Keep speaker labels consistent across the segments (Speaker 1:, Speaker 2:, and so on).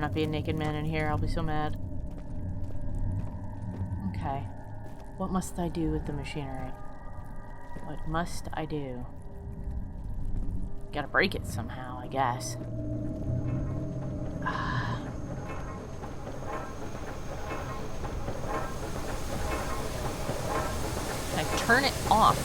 Speaker 1: better not be a naked man in here. I'll be so mad. Okay. What must I do with the machinery? What must I do? Gotta break it somehow, I guess. Can I turn it off?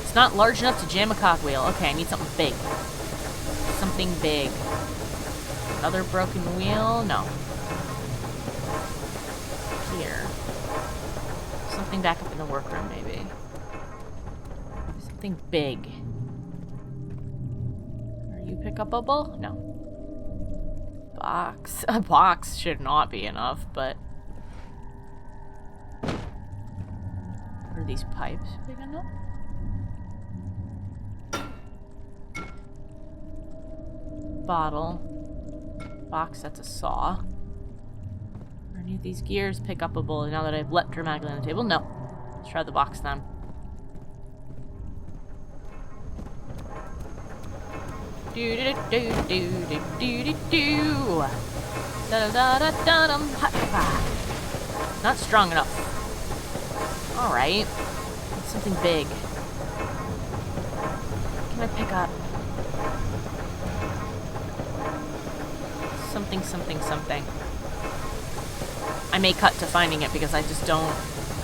Speaker 1: It's not large enough to jam a cogwheel. Okay, I need something big. Something big. Another broken wheel? No. Here. Something back up in the workroom, maybe. Something big. Are you pick-upable? No. Box. A box should not be enough, but... Are these pipes big enough? Bottle. Box, that's a saw. Are any of these gears pick-upable now that I've leapt dramatically on the table? No. Let's try the box then. Do do do do do do do do. Da da da da dum. Not strong enough. All right. Something big. What can I pick up? Something, something, something. I may cut to finding it because I just don't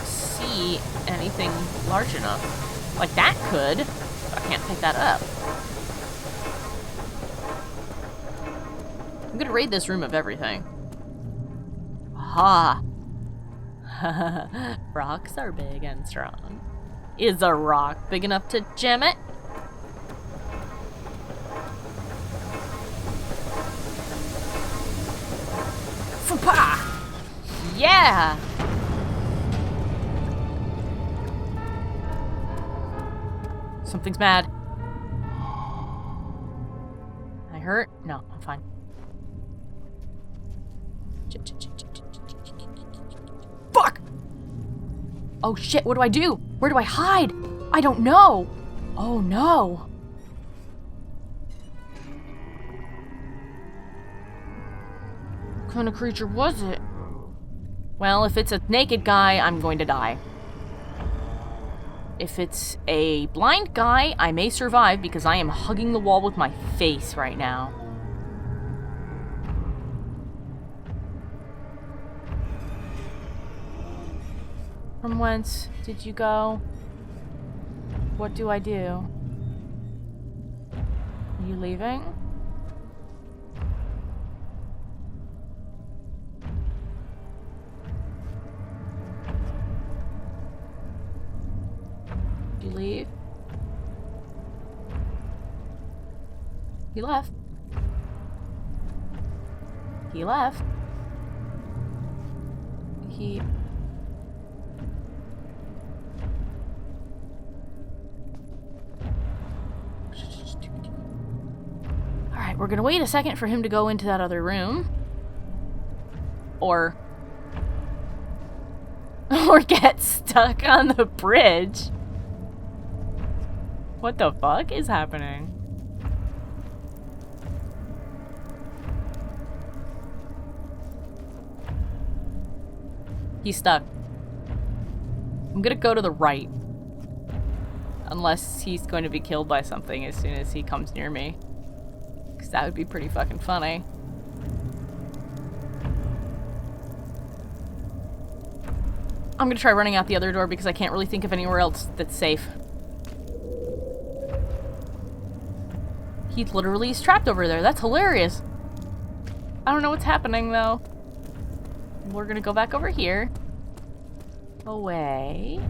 Speaker 1: see anything large enough. Like that could, but I can't pick that up. I'm gonna raid this room of everything. Ha! Rocks are big and strong. Is a rock big enough to jam it? Fupa! Yeah! Something's mad. I hurt? No, I'm fine. Fuck! Oh shit, what do I do? Where do I hide? I don't know! Oh no! What kind of creature was it? Well, if it's a naked guy, I'm going to die. If it's a blind guy, I may survive because I am hugging the wall with my face right now. From whence did you go? What do I do? Are you leaving? Did you leave? He left. He left. He... Alright, we're gonna wait a second for him to go into that other room. Or get stuck on the bridge. What the fuck is happening? He's stuck. I'm gonna go to the right. Unless he's going to be killed by something as soon as he comes near me. Because that would be pretty fucking funny. I'm gonna try running out the other door because I can't really think of anywhere else that's safe. He literally is trapped over there. That's hilarious. I don't know what's happening though. We're gonna go back over here. Away.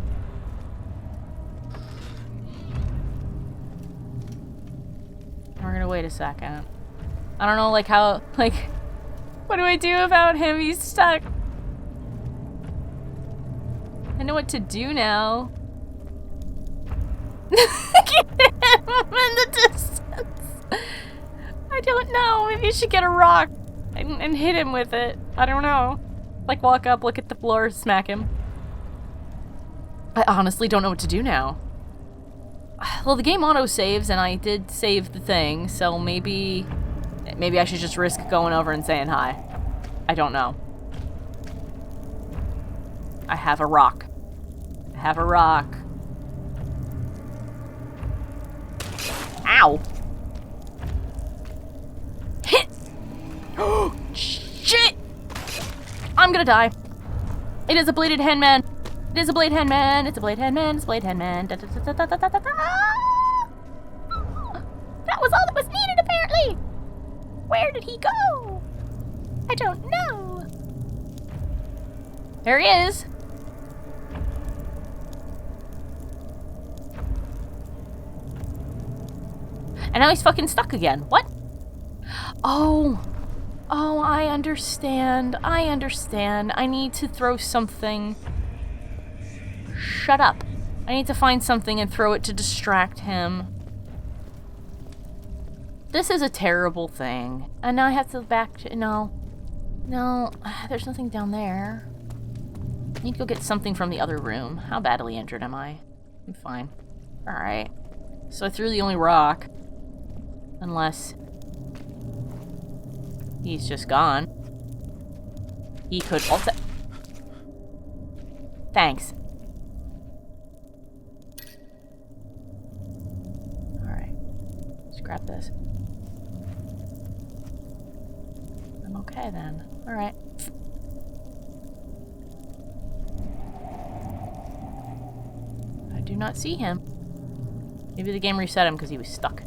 Speaker 1: We're gonna wait a second. I don't know, like, how, like, what do I do about him? He's stuck. I know what to do now. Get him in the distance. I I don't know. Maybe you should get a rock and hit him with it. I don't know. Like, walk up, look at the floor, smack him. I honestly don't know what to do now. Well, the game auto-saves, and I did save the thing, so maybe I should just risk going over and saying hi. I don't know. I have a rock. I have a rock. Ow! Hit! Oh, shit! I'm gonna die. It is a bladed handman. It is a blade handman. It's a blade handman. It's a blade handman. Da, da, da, da, da, da, da, da. That was all that was needed, apparently. Where did he go? I don't know. There he is. And now he's fucking stuck again. What? Oh, I understand. I understand. I need to throw something. Shut up. I need to find something and throw it to distract him. This is a terrible thing. And now I have to back to... No, there's nothing down there. I need to go get something from the other room. How badly injured am I? I'm fine. Alright. So I threw the only rock. Unless... he's just gone. He could also... Thanks. Alright. Let's grab this. I'm okay then. Alright. I do not see him. Maybe the game reset him because he was stuck.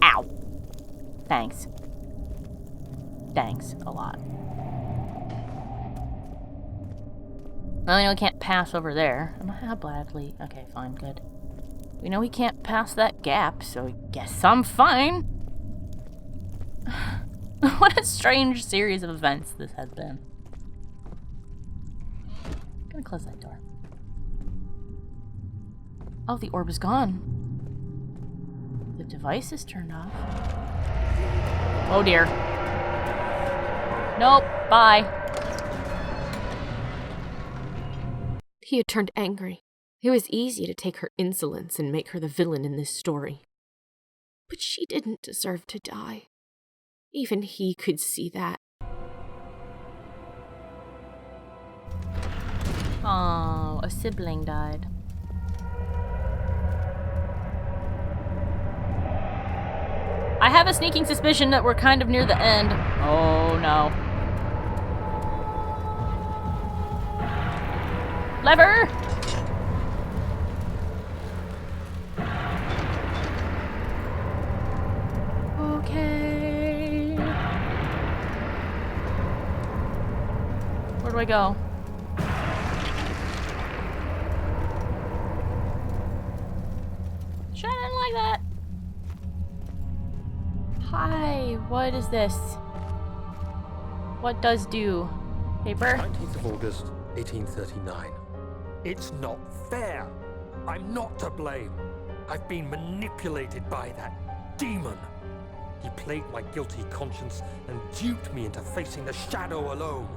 Speaker 1: Ow. Thanks. Thanks a lot. I know he can't pass over there. How badly? Okay, fine, good. We know he can't pass that gap, so I guess I'm fine. What a strange series of events this has been. I'm gonna close that door. Oh, the orb is gone. The device is turned off. Oh dear. Nope, bye.
Speaker 2: He had turned angry. It was easy to take her insolence and make her the villain in this story. But she didn't deserve to die. Even he could see that.
Speaker 1: Oh, a sibling died. I have a sneaking suspicion that we're kind of near the end. Oh no. Lever! Okay. Where do I go? Shut in like that. Hi, what is this? What does do? Paper?
Speaker 3: 19th of August, 1839. It's not fair. I'm not to blame. I've been manipulated by that demon. He played my guilty conscience and duped me into facing the shadow alone.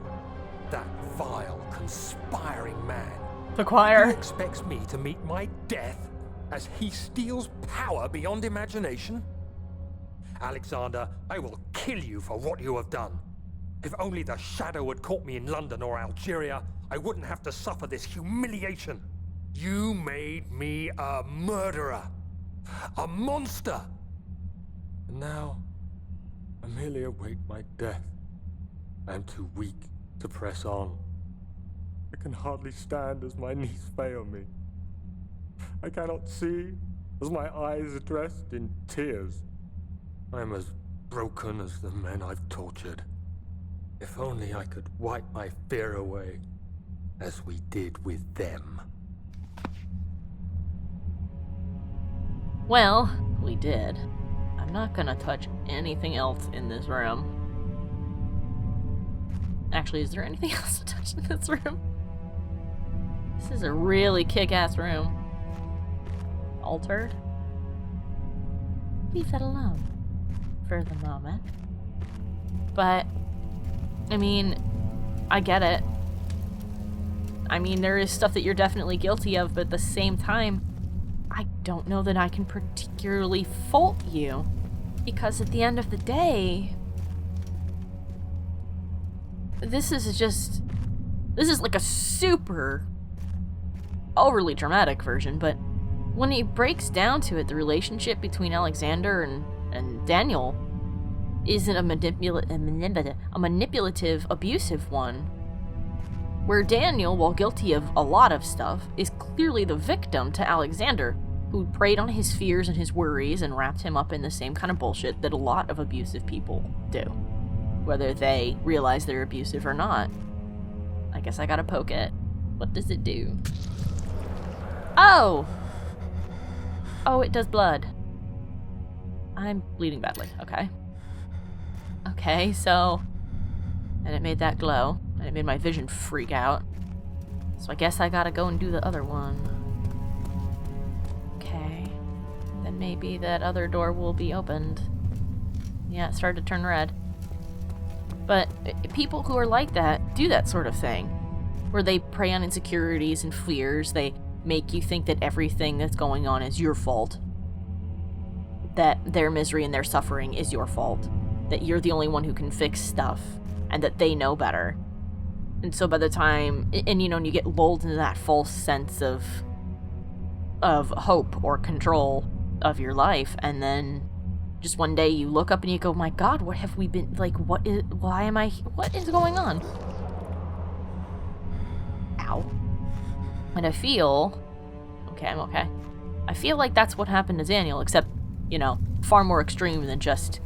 Speaker 3: That vile, conspiring man.
Speaker 1: The choir.
Speaker 3: He expects me to meet my death as he steals power beyond imagination? Alexander, I will kill you for what you have done. If only the shadow had caught me in London or Algeria, I wouldn't have to suffer this humiliation. You made me a murderer, a monster. And now, I merely await my death. I am too weak to press on. I can hardly stand as my knees fail me. I cannot see as my eyes are dressed in tears. I am as broken as the men I've tortured. If only I could wipe my fear away, as we did with them.
Speaker 1: Well, we did. I'm not gonna touch anything else in this room. Actually, is there anything else to touch in this room? This is a really kick-ass room. Altered? leave that alone for the moment. But, I mean, I get it. I mean, there is stuff that you're definitely guilty of, but at the same time, I don't know that I can particularly fault you. Because at the end of the day, this is like a super overly dramatic version, but when he breaks down to it, the relationship between Alexander and Daniel isn't a manipulative, abusive one. Where Daniel, while guilty of a lot of stuff, is clearly the victim to Alexander, who preyed on his fears and his worries and wrapped him up in the same kind of bullshit that a lot of abusive people do. Whether they realize they're abusive or not. I guess I gotta poke it. What does it do? Oh! Oh, it does blood. I'm bleeding badly. Okay. Okay, so... And it made that glow. And it made my vision freak out. So I guess I gotta go and do the other one. Okay. Then maybe that other door will be opened. Yeah, it started to turn red. But people who are like that do that sort of thing. Where they prey on insecurities and fears. They make you think that everything that's going on is your fault. That their misery and their suffering is your fault. That you're the only one who can fix stuff. And that they know better. And so by the time, and you get lulled into that false sense of hope or control of your life, and then just one day you look up and you go, my God, what have we been, like, what is going on? Ow. And I feel, okay, I'm okay. I feel like that's what happened to Daniel, except, far more extreme than just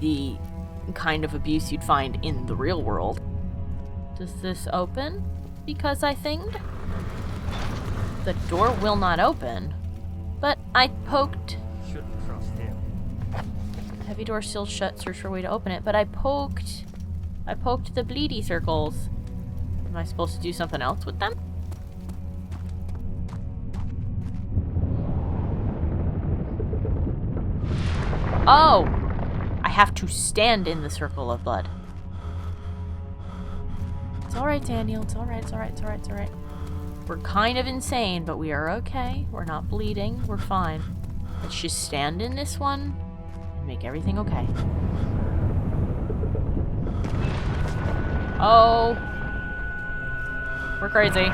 Speaker 1: the kind of abuse you'd find in the real world. Does this open? Because I think the door will not open. But I poked.
Speaker 3: Shouldn't trust him.
Speaker 1: Heavy door still shut. Search for a way to open it. But I poked the bleedy circles. Am I supposed to do something else with them? Oh! I have to stand in the circle of blood. It's alright, Daniel. It's alright. We're kind of insane, but we are okay. We're not bleeding. We're fine. Let's just stand in this one and make everything okay. Oh. We're crazy.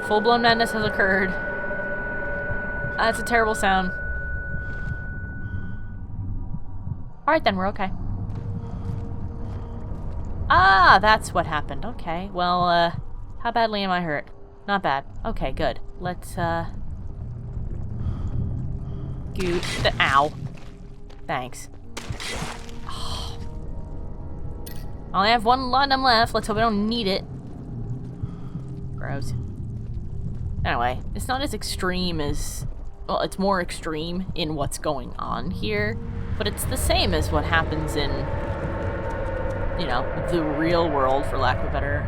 Speaker 1: Full-blown madness has occurred. That's a terrible sound. Alright then, we're okay. Ah, that's what happened. Okay, well, how badly am I hurt? Not bad. Okay, good. Let's, Ow. Thanks. Oh. I only have one laudanum left. Let's hope I don't need it. Gross. Anyway, it's not as extreme as... Well, it's more extreme in what's going on here, but it's the same as what happens in, the real world, for lack of a better...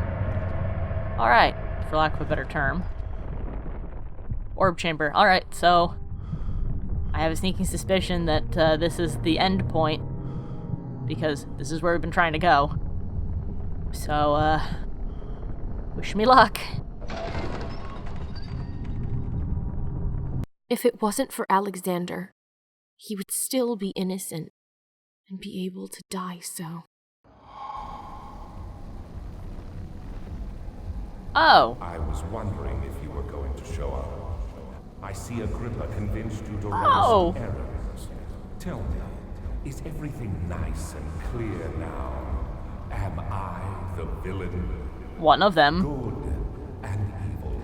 Speaker 1: Alright, for lack of a better term. Orb chamber. Alright, so... I have a sneaking suspicion that this is the end point, because this is where we've been trying to go. So, wish me luck.
Speaker 2: If it wasn't for Alexander, he would still be innocent and be able to die so.
Speaker 1: Oh.
Speaker 4: I was wondering if you were going to show up. I see Agrippa convinced you to run
Speaker 1: Oh.
Speaker 4: some errands. Tell me, is everything nice and clear now? Am I the villain?
Speaker 1: One of them.
Speaker 4: Good and evil.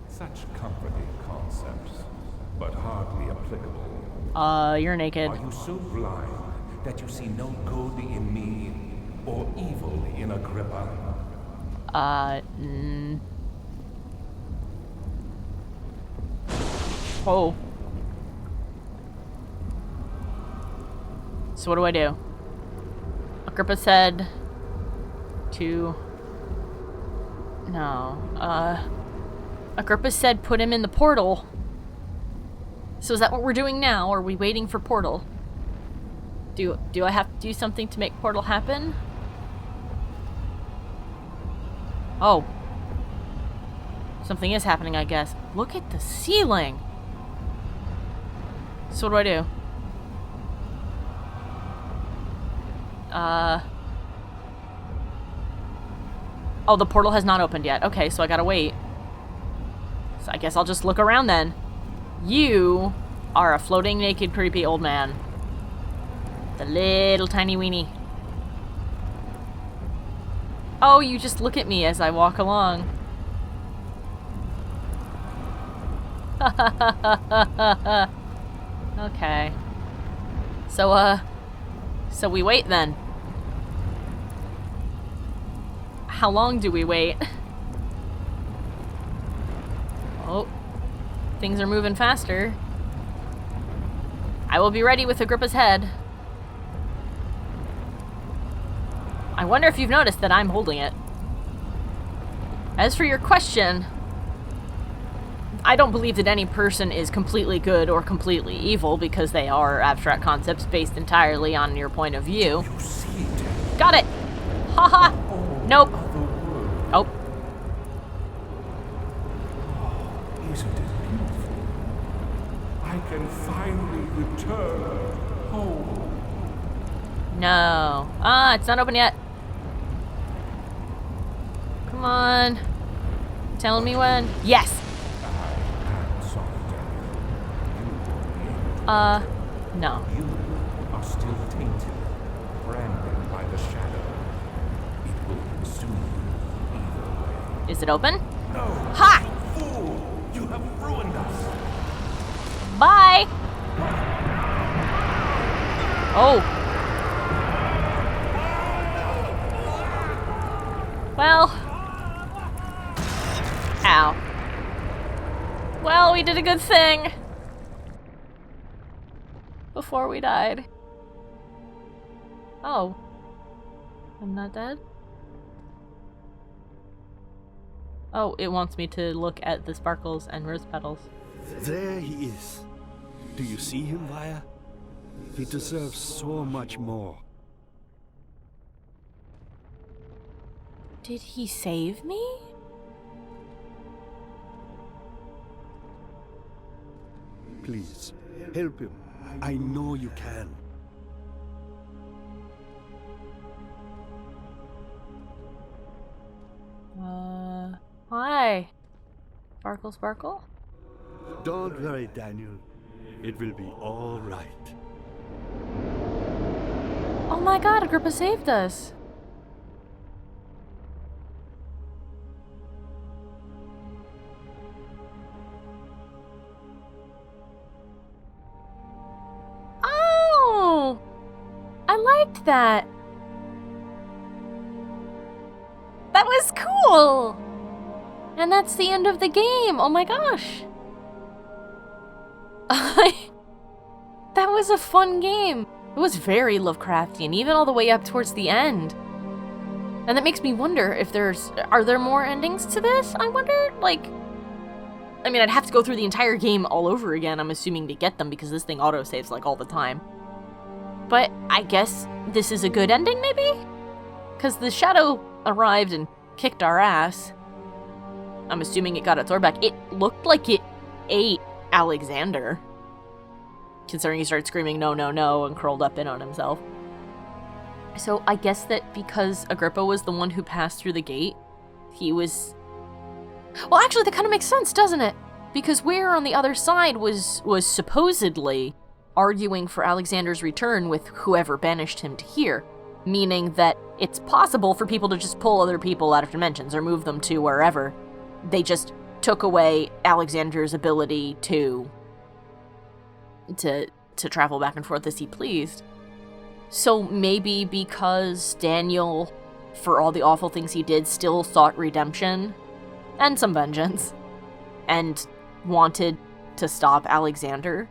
Speaker 4: Such comforting concepts, but hardly applicable.
Speaker 1: You're naked.
Speaker 4: Are you so blind that you see no good in me or evil in Agrippa?
Speaker 1: Oh. So what do I do? Agrippa said to... No, Agrippa said put him in the portal. So is that what we're doing now? Or are we waiting for portal? Do I have to do something to make portal happen? Oh. Something is happening, I guess. Look at the ceiling! So what do? Oh, the portal has not opened yet. Okay, so I gotta wait. So I guess I'll just look around then. You are a floating, naked, creepy old man. The little tiny weenie. Oh, you just look at me as I walk along. Okay. So we wait then. How long do we wait? Oh. Things are moving faster. I will be ready with Agrippa's head. I wonder if you've noticed that I'm holding it. As for your question, I don't believe that any person is completely good or completely evil because they are abstract concepts based entirely on your point of view.
Speaker 4: You see it.
Speaker 1: Got it! Haha! Nope. Oh.
Speaker 4: Isn't it beautiful? I can finally return home.
Speaker 1: No. It's not open yet. Come on. Telling me when? Yes! No.
Speaker 4: You are still tainted, branded by the shadow. It will consume you either way.
Speaker 1: Is it open?
Speaker 4: No!
Speaker 1: Ha!
Speaker 4: Fool! You have ruined us!
Speaker 1: Bye! Oh. Well. Ow. Well, we did a good thing. Before we died. Oh. I'm not dead? Oh, it wants me to look at the sparkles and rose petals.
Speaker 5: There he is. Do you see him, Vaya? He deserves so much more.
Speaker 1: Did he save me?
Speaker 5: Please, help him. I know you can.
Speaker 1: Hi. Sparkle, sparkle?
Speaker 5: Don't worry, Daniel. It will be all right.
Speaker 1: Oh my god, Agrippa saved us. Oh! I liked that. That was cool! And that's the end of the game. Oh my gosh. That was a fun game. It was very Lovecraftian, even all the way up towards the end. And that makes me wonder if are there more endings to this? I wonder, like, I mean, I'd have to go through the entire game all over again, I'm assuming, to get them, because this thing autosaves, like, all the time. But I guess this is a good ending, maybe? Because the shadow arrived and kicked our ass. I'm assuming it got its sword back. It looked like it ate Alexander, considering he started screaming no, no, no, and curled up in on himself. So I guess that because Agrippa was the one who passed through the gate, he was... Well, actually, that kind of makes sense, doesn't it? Because Weir on the other side was supposedly arguing for Alexander's return with whoever banished him to here, meaning that it's possible for people to just pull other people out of dimensions or move them to wherever. They just took away Alexander's ability to travel back and forth as he pleased. So maybe because Daniel, for all the awful things he did, still sought redemption and some vengeance and wanted to stop Alexander,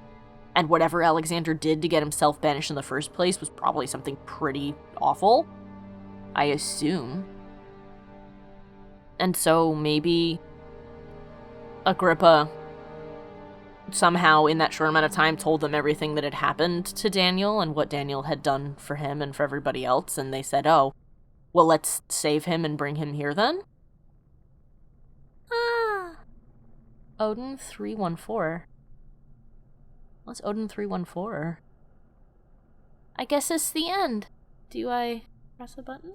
Speaker 1: and whatever Alexander did to get himself banished in the first place was probably something pretty awful, I assume. And so maybe Agrippa somehow in that short amount of time told them everything that had happened to Daniel and what Daniel had done for him and for everybody else, and they said, oh, well, let's save him and bring him here then? Odin 314. What's Odin 314? I guess it's the end. Do I press a button?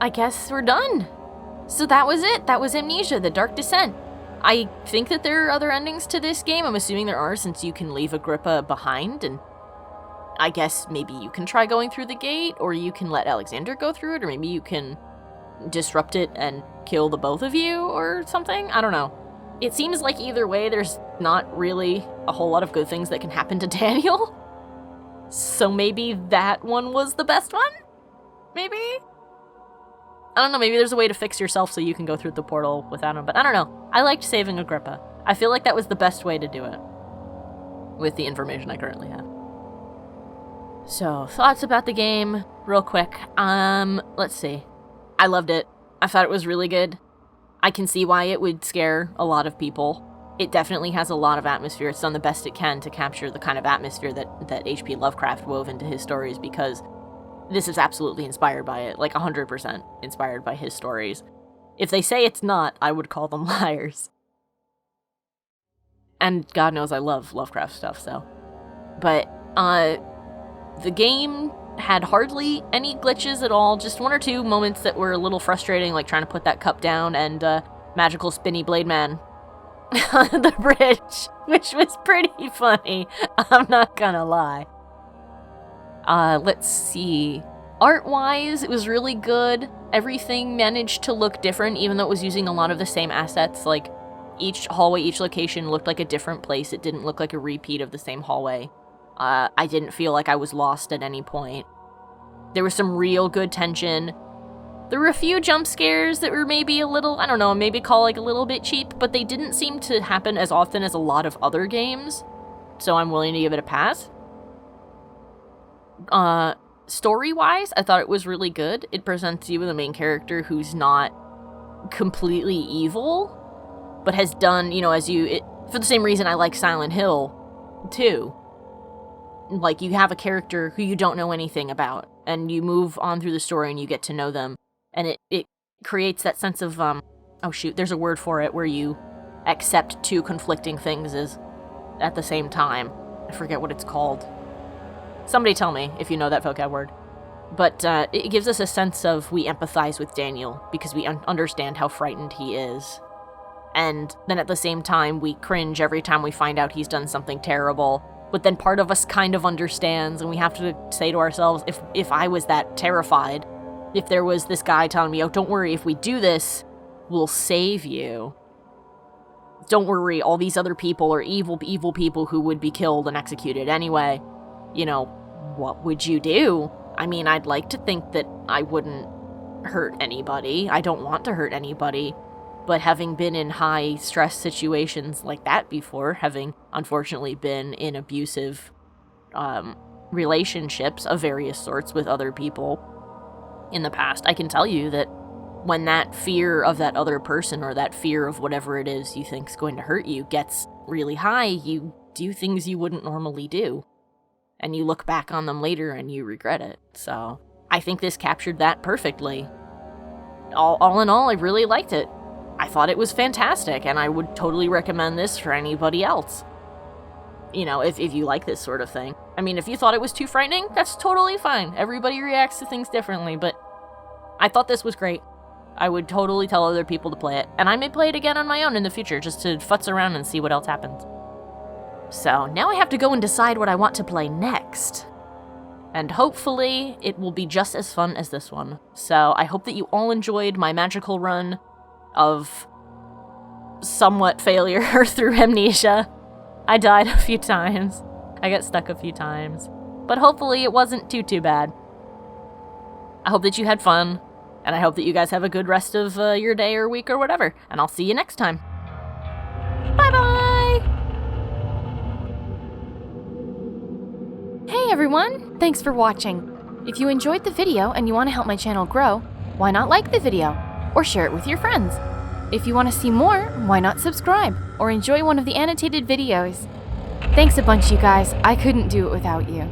Speaker 1: I guess we're done. So that was it. That was Amnesia, The Dark Descent. I think that there are other endings to this game. I'm assuming there are, since you can leave Agrippa behind, and I guess maybe you can try going through the gate, or you can let Alexander go through it, or maybe you can disrupt it and kill the both of you, or something? I don't know. It seems like either way, there's not really a whole lot of good things that can happen to Daniel. So maybe that one was the best one? Maybe? I don't know, maybe there's a way to fix yourself so you can go through the portal without him, but I don't know. I liked saving Agrippa. I feel like that was the best way to do it, with the information I currently have. So, thoughts about the game, real quick. Let's see. I loved it. I thought it was really good. I can see why it would scare a lot of people. It definitely has a lot of atmosphere. It's done the best it can to capture the kind of atmosphere that H.P. Lovecraft wove into his stories, because this is absolutely inspired by it, like 100% inspired by his stories. If they say it's not, I would call them liars. And God knows I love Lovecraft stuff, so. But, the game had hardly any glitches at all, just one or two moments that were a little frustrating, like trying to put that cup down and, magical spinny blade man on the bridge, which was pretty funny, I'm not gonna lie. Let's see. Art-wise, it was really good. Everything managed to look different, even though it was using a lot of the same assets. Like, each hallway, each location looked like a different place. It didn't look like a repeat of the same hallway. I didn't feel like I was lost at any point. There was some real good tension. There were a few jump scares that were maybe a little, I don't know, maybe call like a little bit cheap, but they didn't seem to happen as often as a lot of other games, so I'm willing to give it a pass. Story-wise, I thought it was really good. It presents you with a main character who's not completely evil, but has done, you know, for the same reason I like Silent Hill, too. Like, you have a character who you don't know anything about, and you move on through the story and you get to know them, and it creates that sense of, oh shoot, there's a word for it, where you accept two conflicting things at the same time. I forget what it's called. Somebody tell me if you know that vocab word. But it gives us a sense of we empathize with Daniel because we understand how frightened he is. And then at the same time, we cringe every time we find out he's done something terrible. But then part of us kind of understands, and we have to say to ourselves, if I was that terrified, if there was this guy telling me, oh, don't worry, if we do this, we'll save you. Don't worry, all these other people are evil people who would be killed and executed anyway. You know, what would you do? I mean, I'd like to think that I wouldn't hurt anybody. I don't want to hurt anybody. But having been in high-stress situations like that before, having unfortunately been in abusive relationships of various sorts with other people in the past, I can tell you that when that fear of that other person or that fear of whatever it is you think is going to hurt you gets really high, you do things you wouldn't normally do. And you look back on them later and you regret it. So I think this captured that perfectly. All in all, I really liked it. I thought it was fantastic, and I would totally recommend this for anybody else. You know, if you like this sort of thing. I mean, if you thought it was too frightening, that's totally fine. Everybody reacts to things differently, but I thought this was great. I would totally tell other people to play it, and I may play it again on my own in the future, just to futz around and see what else happens. So, now I have to go and decide what I want to play next. And hopefully, it will be just as fun as this one. So, I hope that you all enjoyed my magical run of somewhat failure through Amnesia. I died a few times. I got stuck a few times. But hopefully it wasn't too bad. I hope that you had fun, and I hope that you guys have a good rest of your day or week or whatever, and I'll see you next time. Bye-bye! Hey everyone, thanks for watching.
Speaker 2: If you enjoyed the video and you want to help my channel grow, why not like the video or share it with your friends? If you want to see more, why not subscribe or enjoy one of the annotated videos? Thanks a bunch, you guys. I couldn't do it without you.